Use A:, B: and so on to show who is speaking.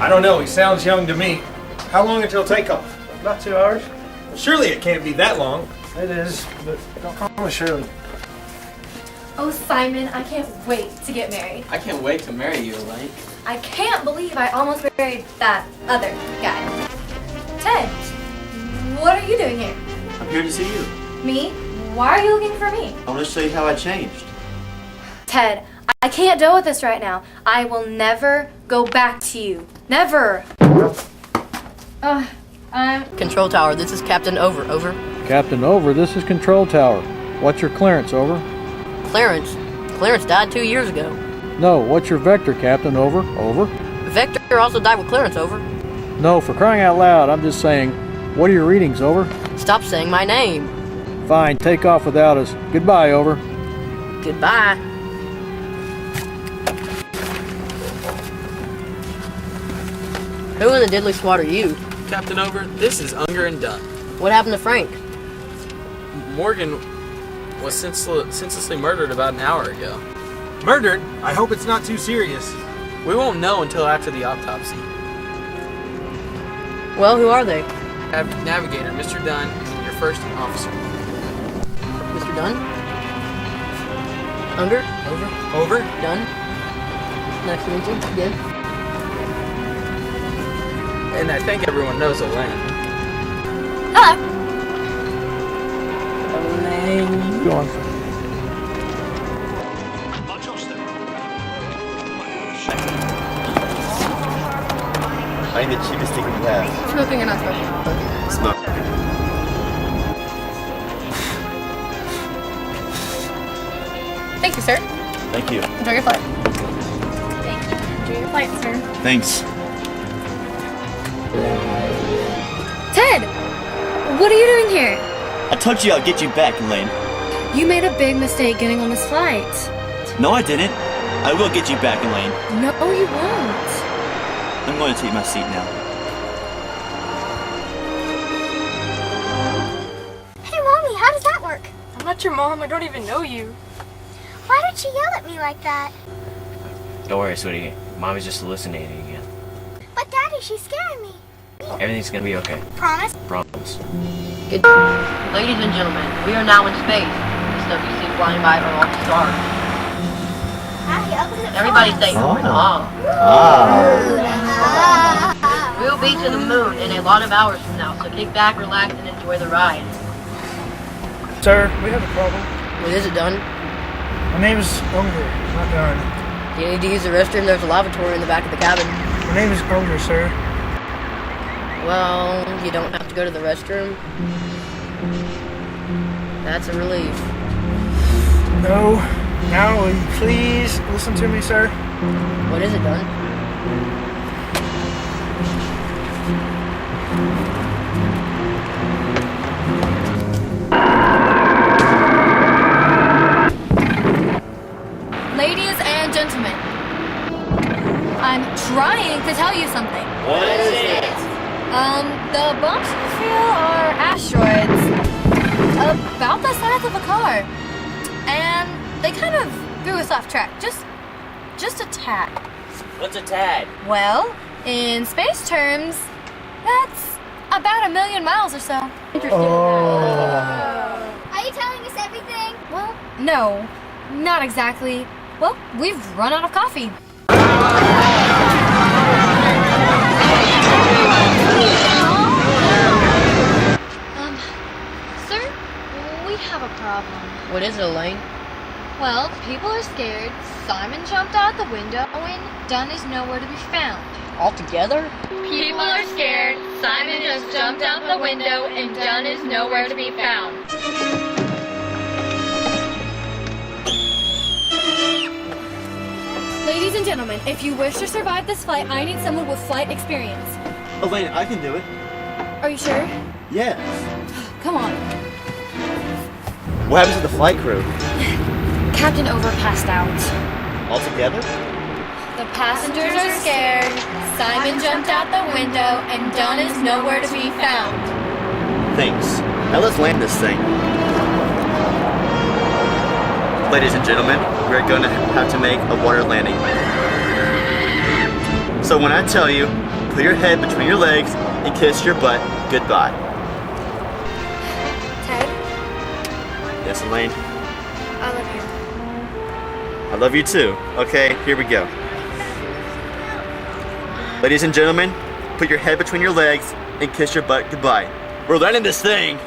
A: I don't know, he sounds young to me. How long until takeoff?
B: About 2 hours.
A: Well, surely it can't be that long.
B: It is, but don't call me Shirley.
C: Oh, Simon, I can't wait to get married.
D: I can't wait to marry you, Elaine.
C: I can't believe I almost married that other guy. Ted, what are you doing here?
E: I'm here to see you.
C: Me? Why are you looking for me?
E: I want to show you how I changed.
C: Ted, I can't deal with this right now. I will never go back to you. Never.
F: Control tower, this is Captain Over. Over.
G: Captain Over, this is Control Tower. What's your clearance? Over.
F: Clarence. Clarence died 2 years ago.
G: No, what's your vector, Captain? Over. Over.
F: Vector also died with Clarence. Over.
G: No, for crying out loud, I'm just saying, what are your readings? Over.
F: Stop saying my name.
G: Fine, take off without us. Goodbye. Over.
F: Goodbye. Who in the diddly swat are you?
D: Captain Over, this is Unger and Dunn.
F: What happened to Frank?
D: Morgan was senselessly murdered about an hour ago.
A: Murdered? I hope it's not too serious.
D: We won't know until after the autopsy.
F: Well, who are they?
D: Navigator, Mr. Dunn, and your first officer.
F: Mr. Dunn? Unger?
D: Over?
F: Dunn? Nice to meet you again.
D: And I think everyone knows Elaine.
C: Hello.
F: Elaine.
G: Go on.
E: I need the cheapest ticket we have.
C: Smoking or not smoking?
E: Smoke.
C: Thank you, sir.
E: Thank you.
C: Enjoy your flight. Thank you. Enjoy your flight, sir.
E: Thanks.
C: Ted! What are you doing here?
E: I told you I'll get you back, Elaine.
C: You made a big mistake getting on this flight.
E: No, I didn't. I will get you back, Elaine.
C: No, you won't.
E: I'm going to take my seat now.
H: Hey, Mommy, how does that work?
I: I'm not your mom. I don't even know you.
H: Why did she yell at me like that?
J: Don't worry, sweetie. Mommy's just hallucinating again.
H: But Daddy, she's scaring me.
J: Everything's gonna be okay.
H: Promise?
J: Promise.
F: Good. Ladies and gentlemen, we are now in space. The stuff you see flying by are all the stars. Everybody say, We'll be to the moon in a lot of hours from now, so kick back, relax, and enjoy the ride.
B: Sir, we have a problem.
F: What is it, Dunn?
B: My name is Unger, not Dunn.
F: Do you need to use the restroom? There's a lavatory in the back of the cabin.
B: My name is Unger, sir.
F: Well, you don't have to go to the restroom. That's a relief.
B: No. Now, will you please listen to me, sir?
F: What is it, Dunn?
C: Ladies and gentlemen, I'm trying to tell you something.
J: What is it?
C: The bumps you feel are asteroids about the size of a car. And they kind of threw us off track, just a tad.
J: What's a tad?
C: Well, in space terms, that's about 1 million miles or so.
H: Are you telling us everything?
C: Well, no, not exactly. Well, we've run out of coffee.
I: Sir, we have a problem.
F: What is it, Elaine?
I: Well, people are scared. Simon jumped out the window and Dunn is nowhere to be found.
F: All together?
I: People are scared. Simon just jumped out the window and Dunn is nowhere to be found.
C: Ladies and gentlemen, if you wish to survive this flight, I need someone with flight experience.
E: Elaine, I can do it.
C: Are you sure?
E: Yes.
C: Come on.
E: What happens to the flight crew?
C: Captain Over passed out.
E: All together?
C: The passengers are scared. Simon jumped out the window and Dunn is nowhere to be found.
E: Thanks. Now let's land this thing. Ladies and gentlemen, we're going to have to make a water landing. So when I tell you, put your head between your legs and kiss your butt goodbye.
H: Ted,
E: Yes, Elaine?
H: I love you.
E: I love you too. Okay, here we go. Ladies and gentlemen, put your head between your legs and kiss your butt goodbye. We're landing this thing!